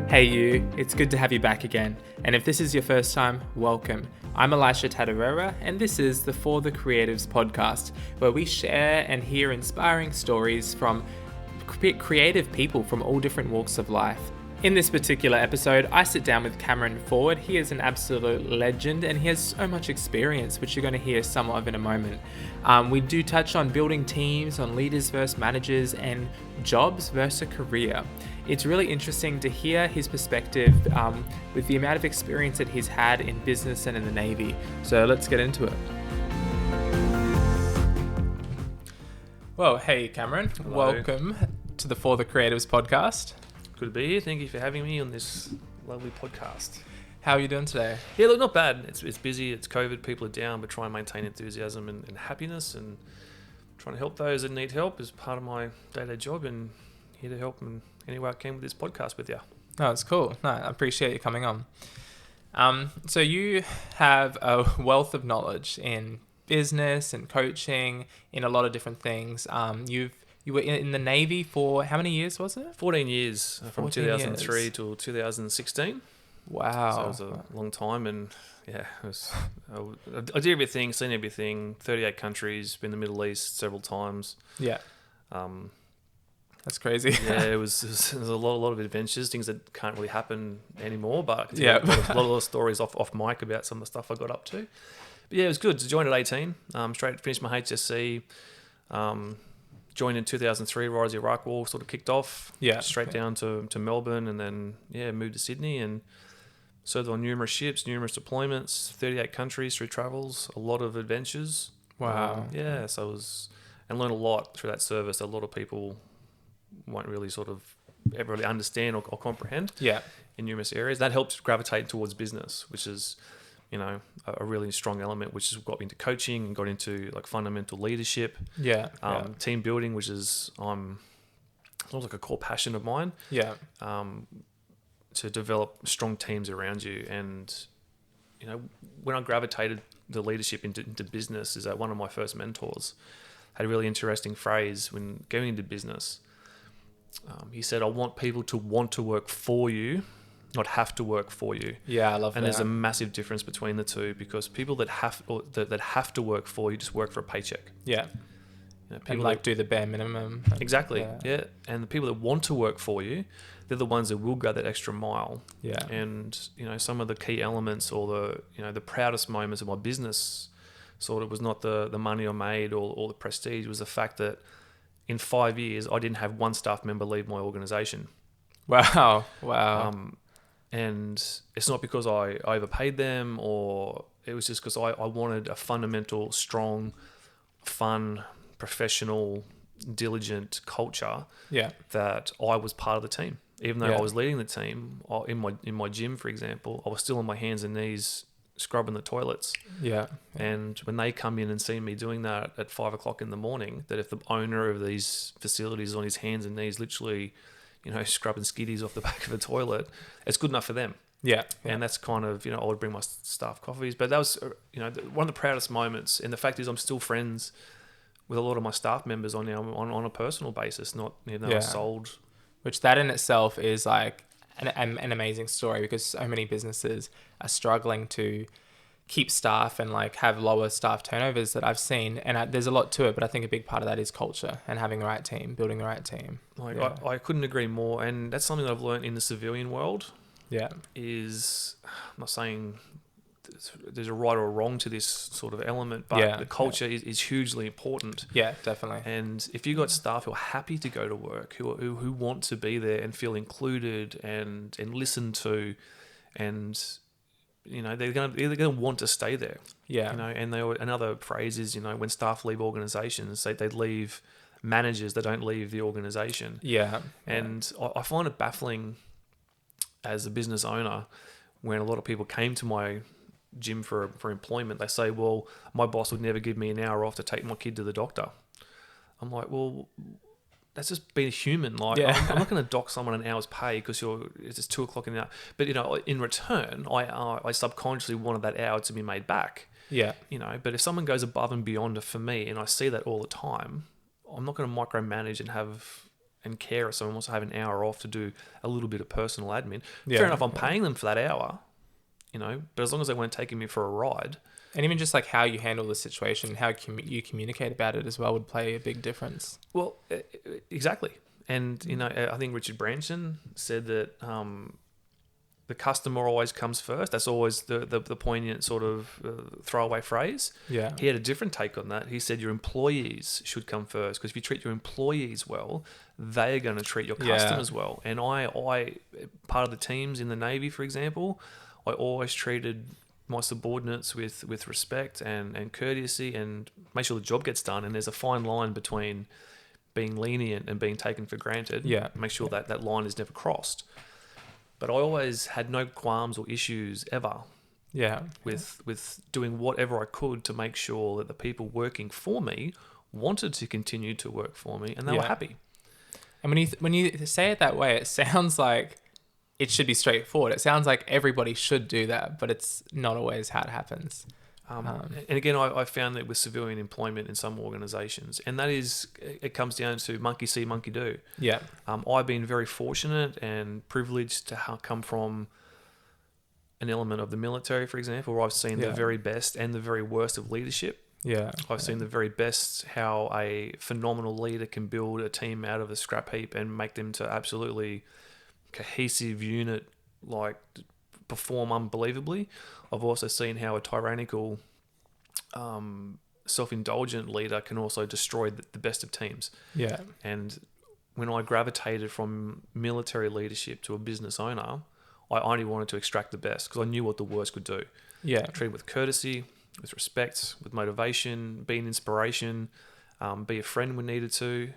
Hey you, it's good to have you back again. And if this is your first time, welcome. I'm Elisha Tadarera, and this is the For the Creatives podcast, where we share and hear inspiring stories from creative people from all different walks of life. In this particular episode, I sit down with Cameron Ford. He is an absolute legend and he has so much experience, which you're going to hear some of in a moment. We do touch on building teams, on leaders versus managers, and jobs versus a career. It's really interesting to hear his perspective with the amount of experience that he's had in business and in the Navy. So let's get into it. Well, hey Cameron, Hello. Welcome to the For the Creatives podcast. Good to be here. Thank you for having me on this lovely podcast. How are you doing today? Yeah, look, not bad. It's busy. It's COVID. People are down, but try and maintain enthusiasm and happiness, and trying to help those that need help is part of my day-to-day job, and here to help in any way I can with this podcast with you. Oh, it's cool. No, I appreciate you coming on. So you have a wealth of knowledge in business and coaching, in a lot of different things. You were in the Navy for how many years was it? 14 years, from 2003 years. till 2016. Wow. So it was a long time, and yeah, I did everything, seen everything, 38 countries, been to the Middle East several times. Yeah. That's crazy. Yeah, it was a lot of adventures, things that can't really happen anymore, but yeah, a lot of stories off mic about some of the stuff I got up to. But yeah, it was good. So joined at 18, straight finished my HSC, joined in 2003, right as the Iraq War sort of kicked off. Yeah. Straight down to Melbourne, and then moved to Sydney and served on numerous ships, numerous deployments, 38 countries through travels, a lot of adventures. Wow. And learned a lot through that service. A lot of people won't really sort of ever really understand or comprehend. Yeah. In numerous areas. That helps gravitate towards business, which is, a really strong element, which has got me into coaching and got into like fundamental leadership. Yeah. Team building, which is sort of like a core passion of mine. Yeah. To develop strong teams around you. And, when I gravitated the leadership into business, is that one of my first mentors had a really interesting phrase when going into business. He said, I want people to want to work for you, not have to work for you. Yeah, I love that. And there's a massive difference between the two, because people that have to work for you just work for a paycheck. Yeah. People and do the bare minimum. Exactly. Yeah. And the people that want to work for you, they're the ones that will go that extra mile. Yeah. And, some of the key elements or the proudest moments of my business sort of was not the money I made or the prestige. It was the fact that in 5 years, I didn't have one staff member leave my organization. Wow. And it's not because I overpaid them, or it was just because I wanted a fundamental, strong, fun, professional, diligent culture. Yeah. That I was part of the team. Even though I was leading the team, in my gym, for example, I was still on my hands and knees scrubbing the toilets. Yeah. And when they come in and see me doing that at 5 o'clock in the morning, that if the owner of these facilities is on his hands and knees, literally, scrubbing skiddies off the back of a toilet, it's good enough for them. Yeah. And that's kind of, I would bring my staff coffees. But that was, one of the proudest moments. And the fact is I'm still friends with a lot of my staff members on a personal basis, not, I sold. Which that in itself is like an amazing story, because so many businesses are struggling to keep staff and like have lower staff turnovers that I've seen. And there's a lot to it, but I think a big part of that is culture and having the right team, building the right team. I couldn't agree more. And that's something that I've learned in the civilian world. Yeah. I'm not saying there's a right or wrong to this sort of element, but the culture is hugely important. Yeah, definitely. And if you've got staff who are happy to go to work, who want to be there and feel included and listened to, and they're gonna want to stay there. Yeah. And another phrase is, when staff leave organizations, they leave managers, they don't leave the organization. Yeah. And I find it baffling as a business owner when a lot of people came to my gym for employment. They say, well, my boss would never give me an hour off to take my kid to the doctor. I'm like, well, that's just being human. Like, I'm not going to dock someone an hour's pay because it's 2 o'clock in the hour. But, in return, I subconsciously wanted that hour to be made back. Yeah. But if someone goes above and beyond for me, and I see that all the time, I'm not going to micromanage and have and carer, so I also have an hour off to do a little bit of personal admin. Yeah, Fair enough, I'm yeah. paying them for that hour, but as long as they weren't taking me for a ride. And even just like how you handle the situation, how you communicate about it as well would play a big difference. Well, exactly. And, I think Richard Branson said that the customer always comes first. That's always the poignant sort of throwaway phrase. Yeah. He had a different take on that. He said your employees should come first, because if you treat your employees well, they are going to treat your customers well. And I part of the teams in the Navy, for example, I always treated my subordinates with respect and courtesy, and make sure the job gets done. And there's a fine line between being lenient and being taken for granted. Yeah. Make sure that line is never crossed. But I always had no qualms or issues ever with doing whatever I could to make sure that the people working for me wanted to continue to work for me, and they were happy. And when you say it that way, it sounds like it should be straightforward. It sounds like everybody should do that, but it's not always how it happens. And again, I found that with civilian employment in some organisations, and that is, it comes down to monkey see, monkey do. Yeah. I've been very fortunate and privileged to come from an element of the military, for example, where I've seen the very best and the very worst of leadership. Yeah. I've seen the very best, how a phenomenal leader can build a team out of a scrap heap and make them to absolutely cohesive unit, like perform unbelievably. I've also seen how a tyrannical, self-indulgent leader can also destroy the best of teams. Yeah. And when I gravitated from military leadership to a business owner, I only wanted to extract the best, because I knew what the worst could do. Yeah. Treat with courtesy, with respect, with motivation, be an inspiration, be a friend when needed to.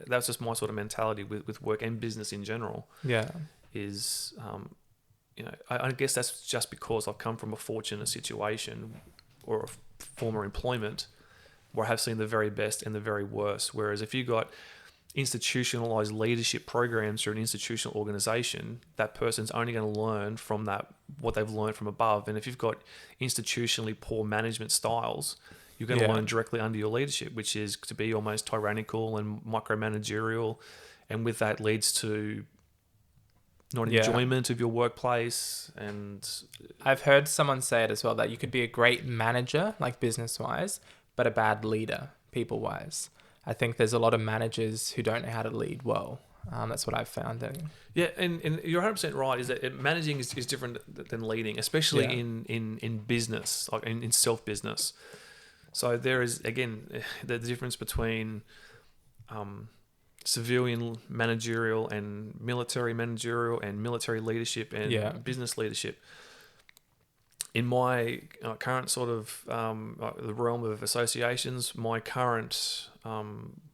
That's just my sort of mentality with work and business in general. Yeah. Is, I guess that's just because I've come from a fortunate situation or a former employment where I have seen the very best and the very worst. Whereas if you got institutionalized leadership programs through an institutional organization, that person's only going to learn from that, what they've learned from above. And if you've got institutionally poor management styles, you're going to learn directly under your leadership, which is to be almost tyrannical and micromanagerial. And with that leads to not enjoyment of your workplace. And I've heard someone say it as well, that you could be a great manager, like business-wise, but a bad leader, people-wise. I think there's a lot of managers who don't know how to lead well. That's what I've found. Yeah, and you're 100% right, is that managing is different than leading, especially in business, like in self-business. So there is, again, the difference between civilian managerial and military managerial and military leadership and business leadership. In my current sort of the realm of associations, my current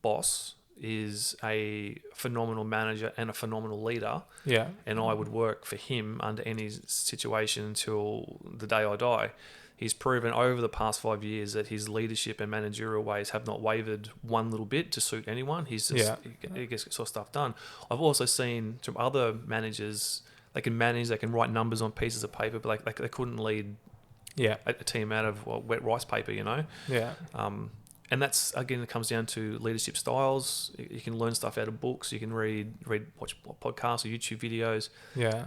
boss is a phenomenal manager and a phenomenal leader. Yeah. And I would work for him under any situation until the day I die. He's proven over the past 5 years that his leadership and managerial ways have not wavered one little bit to suit anyone. He's just, he gets sort of stuff done. I've also seen from other managers, they can manage, they can write numbers on pieces of paper, but like they couldn't lead a team out of wet rice paper, you know? Yeah. And that's, again, it comes down to leadership styles. You can learn stuff out of books. You can watch podcasts or YouTube videos. Yeah.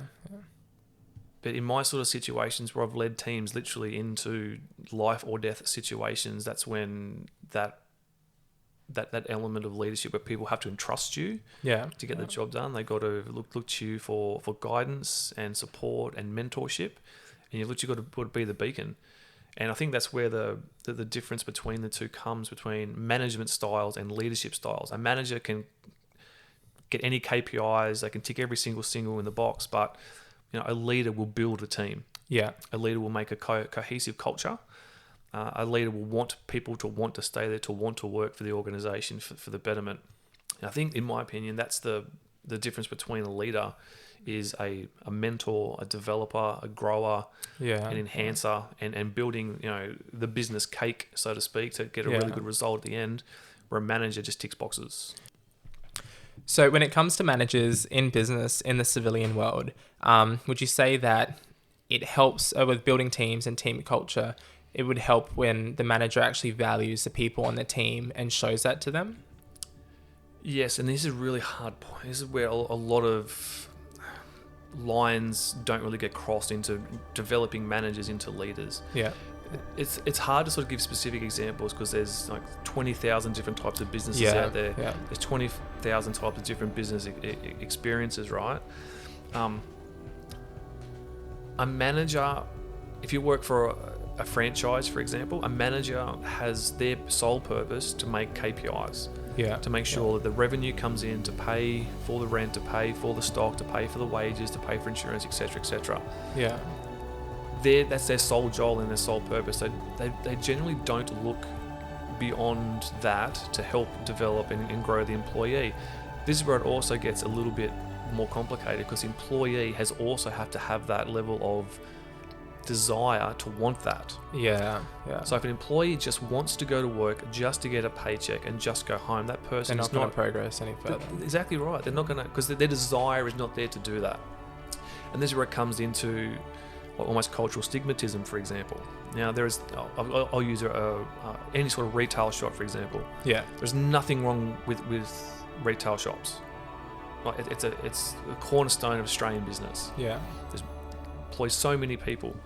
But in my sort of situations where I've led teams literally into life or death situations, that's when that element of leadership where people have to entrust you to get the job done. They got to look to you for guidance and support and mentorship, and you've literally got to be the beacon. And I think that's where the difference between the two comes, between management styles and leadership styles. A manager can get any KPIs, they can tick every single in the box, but a leader will build a team. Yeah. A leader will make a cohesive culture. A leader will want people to want to stay there, to want to work for the organization for the betterment. And I think, in my opinion, that's the difference between a leader is a mentor, a developer, a grower, an enhancer, and building, the business cake, so to speak, to get a really good result at the end, where a manager just ticks boxes. So when it comes to managers in business, in the civilian world, would you say that it helps with building teams and team culture? It would help when the manager actually values the people on the team and shows that to them? Yes, and this is a really hard point. This is where a lot of lines don't really get crossed into developing managers into leaders. Yeah. It's hard to sort of give specific examples because there's like 20,000 different types of businesses Yeah, out there. yeah. There's 20,000 types of different business experiences, right? A manager, if you work for a franchise, for example, a manager has their sole purpose to make KPIs. Yeah. To make sure that the revenue comes in to pay for the rent, to pay for the stock, to pay for the wages, to pay for insurance, etc., etc. Yeah. That's their sole job and their sole purpose. They generally don't look beyond that to help develop and grow the employee. This is where it also gets a little bit more complicated because the employee has also have to have that level of desire to want that. Yeah. Yeah. So if an employee just wants to go to work just to get a paycheck and just go home, that person they're is not going to progress any further. Exactly right. They're not going to, because their desire is not there to do that. And this is where it comes into almost cultural stigmatism, for example. Now, I'll use any sort of retail shop, for example. Yeah. There's nothing wrong with retail shops. It's a cornerstone of Australian business. Yeah. Employs so many people.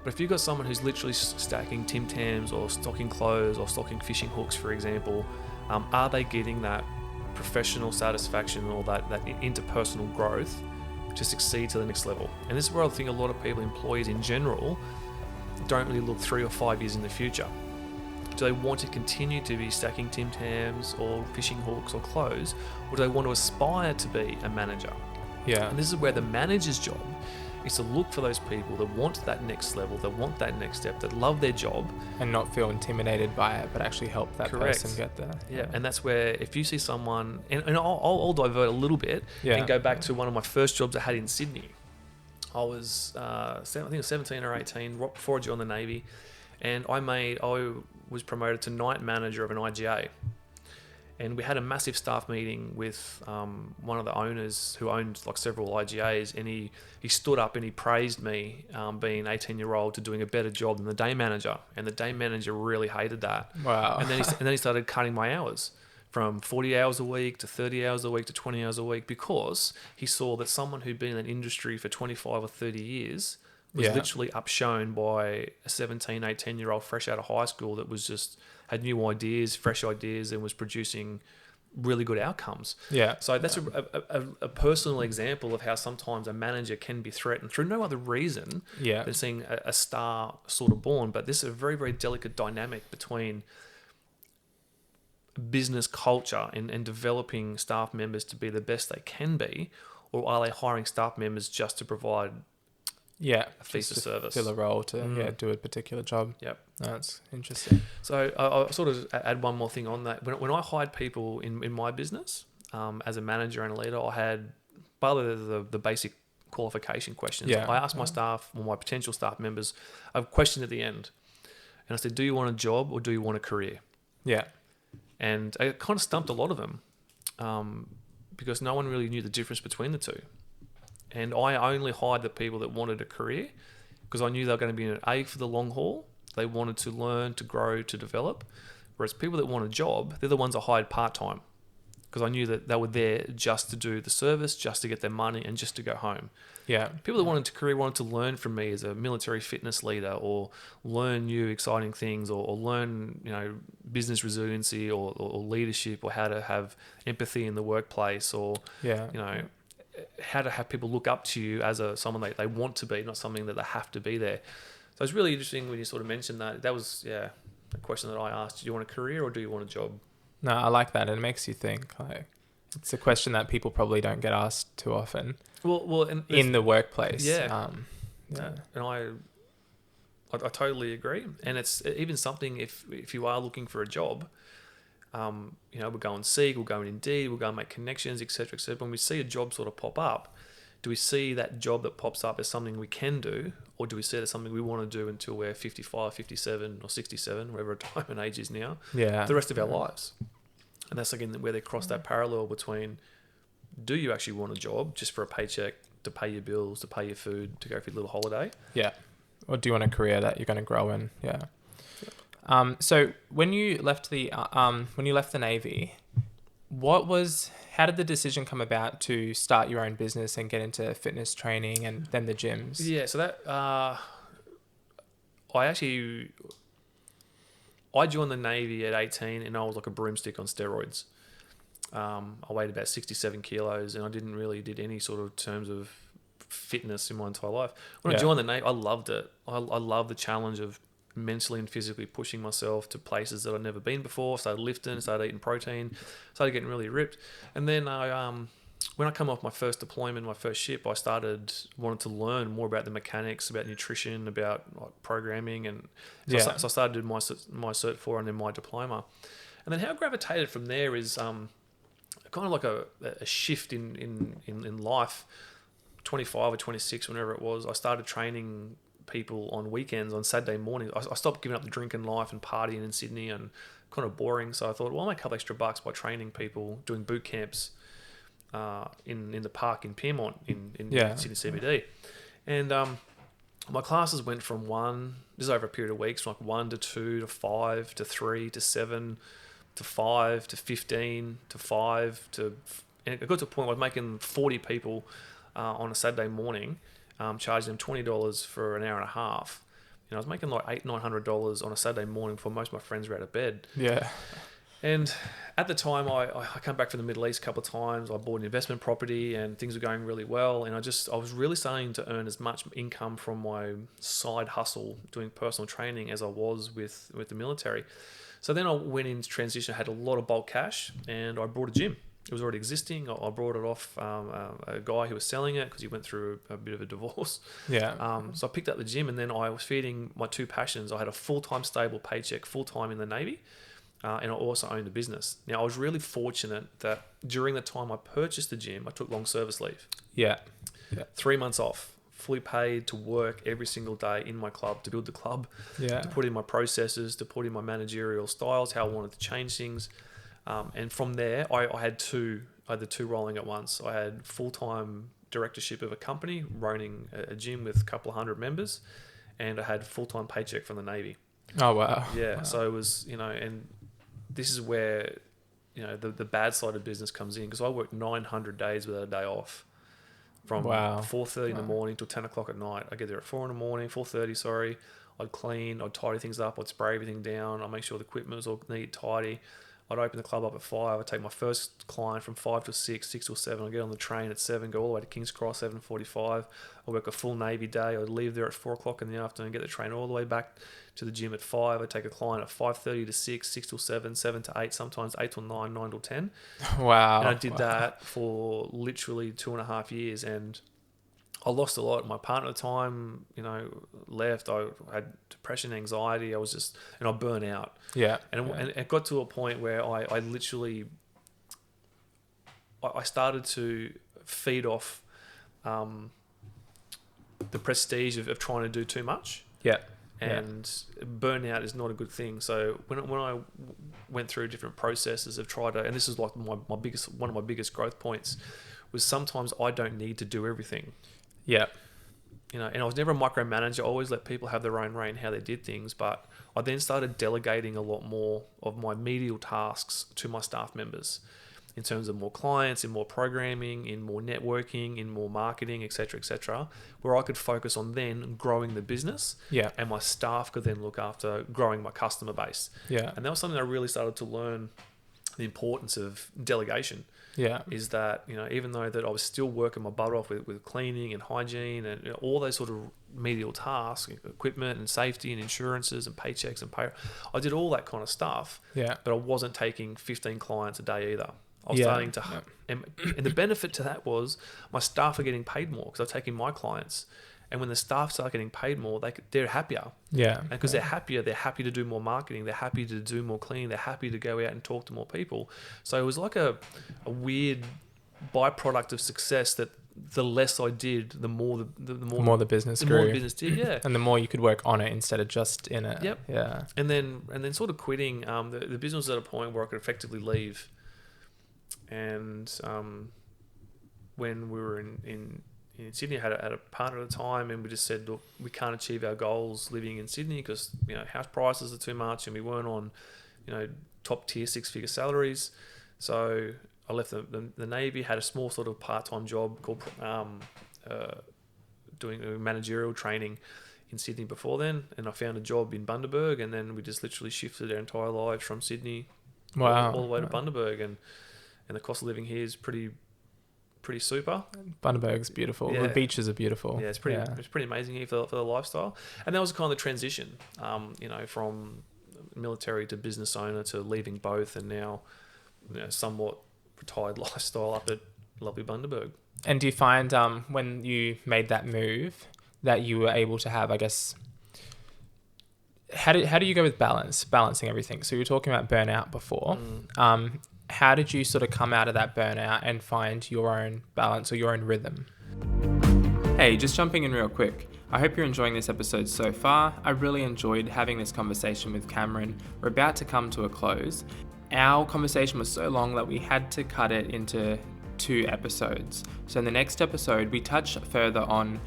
But if you've got someone who's literally stacking Tim Tams or stocking clothes or stocking fishing hooks, for example, are they getting that professional satisfaction or that interpersonal growth to succeed to the next level? And this is where I think a lot of people, employees in general, don't really look 3 or 5 years in the future. Do they want to continue to be stacking Tim Tams or fishing hooks or clothes, or do they want to aspire to be a manager? Yeah. And this is where the manager's job is to look for those people that want that next level, that want that next step, that love their job. And not feel intimidated by it, but actually help that Correct. person get there. Yeah, and that's where if you see someone, and I'll divert a little bit and go back to one of my first jobs I had in Sydney. I was, I think it was 17 or 18, right before I joined the Navy, and I was promoted to night manager of an IGA. And we had a massive staff meeting with one of the owners who owned like several IGAs, and he stood up and he praised me being an 18-year-old to doing a better job than the day manager, and the day manager really hated that. Wow. And then he started cutting my hours from 40 hours a week to 30 hours a week to 20 hours a week because he saw that someone who'd been in that industry for 25 or 30 years was literally upshown by a 17, 18-year-old fresh out of high school that was just had new ideas, fresh ideas, and was producing really good outcomes. Yeah. So that's a personal example of how sometimes a manager can be threatened through no other reason than seeing a star sort of born. But this is a very, very delicate dynamic between business culture and developing staff members to be the best they can be, or are they hiring staff members just to provide a fee for service, fill a role to do a particular job? Yep. That's interesting. So I'll sort of add one more thing on that. When I hired people in my business as a manager and a leader, I had part of the basic qualification questions. I asked my staff or my potential staff members a question at the end, and I said, "Do you want a job or do you want a career?" Yeah. And I kind of stumped a lot of them because no one really knew the difference between the two. And I only hired the people that wanted a career because I knew they were going to be in it for the long haul. They wanted to learn, to grow, to develop. Whereas people that want a job, they're the ones I hired part-time because I knew that they were there just to do the service, just to get their money and just to go home. Yeah. People that wanted to learn from me as a military fitness leader or learn new exciting things or learn, business resiliency or leadership or how to have empathy in the workplace or, how to have people look up to you as someone they want to be, not something that they have to be there. So it's really interesting when you sort of mentioned that. That was, a question that I asked. Do you want a career or do you want a job? No, I like that. It makes you think. Like, it's a question that people probably don't get asked too often. Well, in the workplace. And I totally agree. And it's even something if you are looking for a job, we'll go and Seek, we'll go and Indeed, we'll go and make connections, etc., etc. When we see a job sort of pop up, do we see that job that pops up as something we can do, or do we see it as something we want to do until we're 55, 57, or 67, whatever time and age is now, the rest of our lives? And that's again where they cross that parallel between, do you actually want a job just for a paycheck to pay your bills, to pay your food, to go for your little holiday? Yeah. Or do you want a career that you're going to grow in? Yeah. So when you left the Navy, How did the decision come about to start your own business and get into fitness training and then the gyms? Yeah, so that I joined the Navy at 18 and I was like a broomstick on steroids. I weighed about 67 kilos and I didn't really did any sort of terms of fitness in my entire life. When I joined the Navy, I loved it. I love the challenge of mentally and physically pushing myself to places that I'd never been before. Started lifting, started eating protein, started getting really ripped. And then when I come off my first deployment, my first ship, I wanted to learn more about the mechanics, about nutrition, about like programming, and so I started doing my Cert 4 and then my diploma. And then how I gravitated from there is kind of like a shift in life. 25 or 26, whenever it was, I started training people on weekends, on Saturday mornings. I stopped giving up the drinking life and partying in Sydney and kind of boring. So I thought, well, I'll make a couple extra bucks by training people, doing boot camps in the park in Piermont in Sydney CBD. And my classes went from this is over a period of weeks, from like 1 to 2 to 5 to 3 to 7 to 5 to 15 to 5 to... And it got to a point where I was making 40 people on a Saturday morning, charging them $20 for an hour and a half. I was making like $800-900 on a Saturday morning before most of my friends were out of bed. Yeah. And at the time, I came back from the Middle East a couple of times. I bought an investment property and things were going really well. And I was really starting to earn as much income from my side hustle doing personal training as I was with the military. So then I went into transition, had a lot of bulk cash, and I bought a gym. It was already existing. I brought it off a guy who was selling it because he went through a bit of a divorce. Yeah. So I picked up the gym, and then I was feeding my two passions. I had a full-time stable paycheck, full-time in the Navy, and I also owned a business. Now, I was really fortunate that during the time I purchased the gym, I took long service leave. Yeah. 3 months off, fully paid to work every single day in my club, to build the club, to put in my processes, to put in my managerial styles, how I wanted to change things. And from there, I had the two rolling at once. I had full-time directorship of a company, running a gym with a couple of hundred members, and I had full-time paycheck from the Navy. Oh, wow. Yeah. Wow. So it was, and this is where, the bad side of business comes in, because I worked 900 days without a day off. From 4:30 in the morning till 10 o'clock at night. I get there at 4 in the morning, 4:30, sorry. I'd clean, I'd tidy things up, I'd spray everything down, I'd make sure the equipment was all neat, tidy. I'd open the club up at 5. I'd take my first client from 5 to 6, 6 till 7. I'd get on the train at 7, go all the way to King's Cross, 7:45. I'd work a full Navy day. I'd leave there at 4 o'clock in the afternoon, get the train all the way back to the gym at 5. I'd take a client at 5:30 to 6, 6 till 7, 7 to 8, sometimes 8 till 9, 9 till 10. Wow. And I did that for literally 2.5 years, and I lost a lot. My partner at the time, left. I had depression, anxiety. And I burnt out. Yeah. And it got to a point where I literally, I started to feed off the prestige of trying to do too much. Yeah. And burnout is not a good thing. So when I went through different processes of trying to, and this is like one of my biggest growth points, was sometimes I don't need to do everything. Yeah. And I was never a micromanager. I always let people have their own reign how they did things. But I then started delegating a lot more of my medial tasks to my staff members, in terms of more clients, in more programming, in more networking, in more marketing, etc., where I could focus on then growing the business. Yeah. And my staff could then look after growing my customer base. Yeah. And that was something I really started to learn, the importance of delegation. Yeah. Is that, even though that I was still working my butt off with cleaning and hygiene and all those sort of medial tasks, equipment and safety and insurances and paychecks and pay, I did all that kind of stuff. Yeah. But I wasn't taking 15 clients a day either. I was starting to, and the benefit to that was my staff are getting paid more because I'm taking my clients. And when the staff start getting paid more, they're happier. Yeah. And because they're happier to do more marketing. They're happy to do more cleaning. They're happy to go out and talk to more people. So it was like a weird byproduct of success that the less I did, the more the business grew. The more the business did, yeah. And the more you could work on it instead of just in it. Yep. Yeah. And then sort of quitting. The business was at a point where I could effectively leave. And when we were in Sydney, I had a partner at the time, and we just said, look, we can't achieve our goals living in Sydney because house prices are too much, and we weren't on top tier 6-figure salaries. So I left the Navy, had a small sort of part-time job called doing managerial training in Sydney before then, and I found a job in Bundaberg, and then we just literally shifted our entire lives from Sydney all the way to Bundaberg, and the cost of living here is pretty super. Bundaberg's beautiful. Yeah. The beaches are beautiful. Yeah, it's pretty amazing here for the lifestyle, and that was kind of the transition, from military to business owner to leaving both, and now somewhat retired lifestyle up at lovely Bundaberg. And do you find when you made that move that you were able to have, I guess, how do you go with balancing everything? So you were talking about burnout before. How did you sort of come out of that burnout and find your own balance or your own rhythm? Hey, just jumping in real quick. I hope you're enjoying this episode so far. I really enjoyed having this conversation with Cameron. We're about to come to a close. Our conversation was so long that we had to cut it into 2 episodes. So in the next episode, we touch further on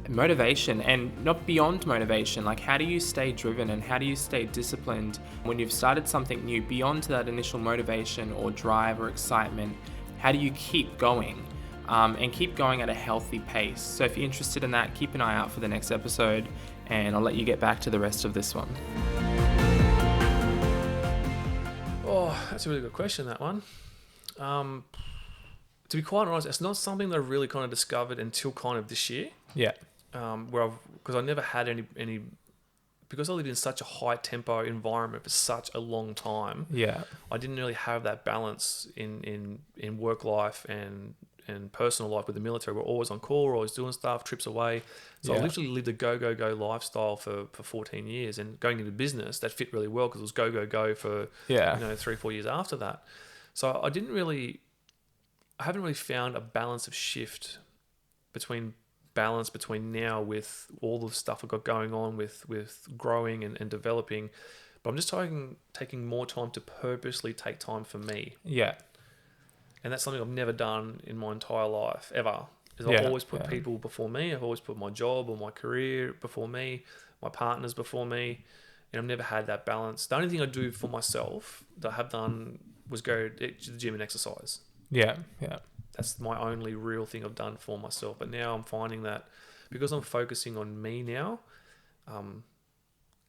motivation, and not beyond motivation, like how do you stay driven and how do you stay disciplined when you've started something new beyond that initial motivation or drive or excitement. How do you keep going and keep going at a healthy pace? So if you're interested in that, keep an eye out for the next episode, and I'll let you get back to the rest of this one. Oh, that's a really good question, that one. To be quite honest, it's not something that I've really kind of discovered until kind of this year. Yeah. Because I never had any, because I lived in such a high tempo environment for such a long time. Yeah. I didn't really have that balance in work life and personal life with the military. We're always on call, we're always doing stuff, trips away. So I literally lived a go lifestyle for 14 years, and going into business, that fit really well because it was go for 3-4 years after that. So I haven't really found a balance of shift between now with all the stuff I've got going on with growing and developing. But I'm just taking more time to purposely take time for me. Yeah. And that's something I've never done in my entire life, ever. I've always put people before me. I've always put my job or my career before me, my partners before me. And I've never had that balance. The only thing I do for myself that I have done was go to the gym and exercise. Yeah. That's my only real thing I've done for myself. But now I'm finding that because I'm focusing on me now,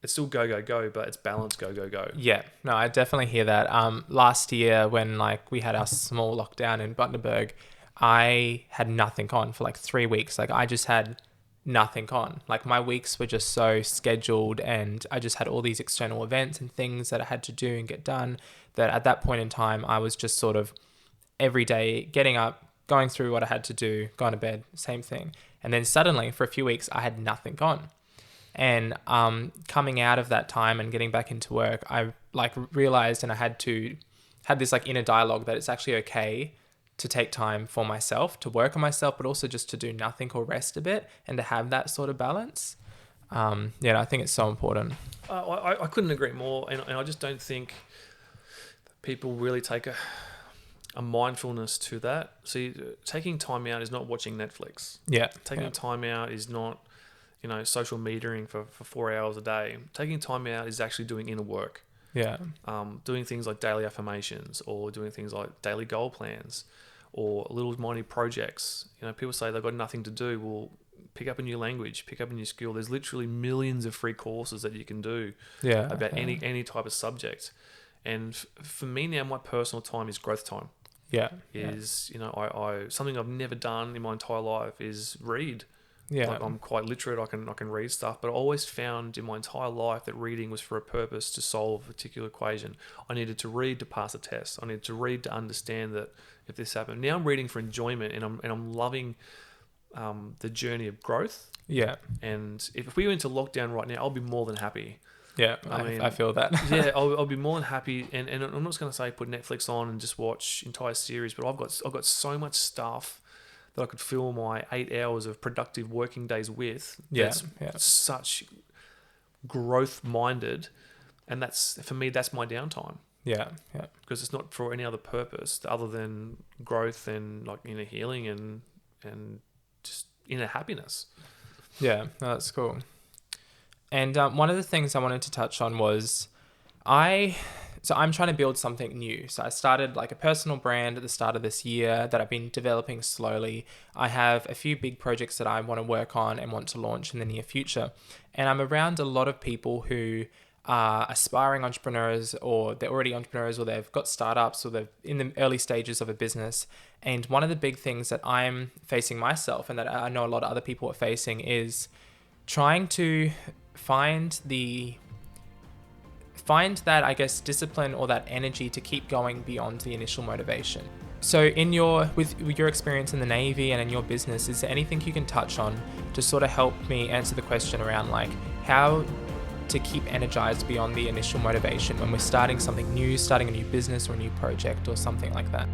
it's still go, but it's balanced go. Yeah, no, I definitely hear that. Last year when we had our small lockdown in Bundaberg, I had nothing on for 3 weeks. I just had nothing on. My weeks were just so scheduled, and I just had all these external events and things that I had to do and get done, that at that point in time, I was just sort of every day getting up, going through what I had to do, going to bed, same thing. And then suddenly for a few weeks, I had nothing on. And coming out of that time and getting back into work, I realized, and I had this inner dialogue that it's actually okay to take time for myself, to work on myself, but also just to do nothing or rest a bit and to have that sort of balance. I think it's so important. I couldn't agree more. And I just don't think people really take a mindfulness to that. See, taking time out is not watching Netflix. Yeah. Taking time out is not, social metering for 4 hours a day. Taking time out is actually doing inner work. Yeah. Doing things like daily affirmations, or doing things like daily goal plans, or little minor projects. People say they've got nothing to do. Well, pick up a new language, pick up a new skill. There's literally millions of free courses that you can do about any type of subject. And for me now, my personal time is growth time. Yeah. I something I've never done in my entire life is read. Yeah. I'm quite literate. I can read stuff, but I always found in my entire life that reading was for a purpose, to solve a particular equation. I needed to read to pass a test. I needed to read to understand that if this happened. Now I'm reading for enjoyment, and I'm loving the journey of growth. Yeah. And if we went into lockdown right now, I'll be more than happy. Yeah, I feel that. Yeah, I'll be more than happy, and I'm not going to say put Netflix on and just watch entire series, but I've got so much stuff that I could fill my 8 hours of productive working days with. That's such growth minded, and that's, for me, that's my downtime. Yeah. Because it's not for any other purpose other than growth and inner healing and just inner happiness. Yeah, no, that's cool. And one of the things I wanted to touch on was, so So I'm trying to build something new. So I started like a personal brand at the start of this year that I've been developing slowly. I have a few big projects that I want to work on and want to launch in the near future. And I'm around a lot of people who are aspiring entrepreneurs, or they're already entrepreneurs, or they've got startups, or they're in the early stages of a business. And one of the big things that I'm facing myself, and that I know a lot of other people are facing, is trying to find that, I guess, discipline or that energy to keep going beyond the initial motivation. So with your experience in the Navy and in your business, is there anything you can touch on to sort of help me answer the question around like how to keep energized beyond the initial motivation when we're starting something new, starting a new business or a new project or something like that?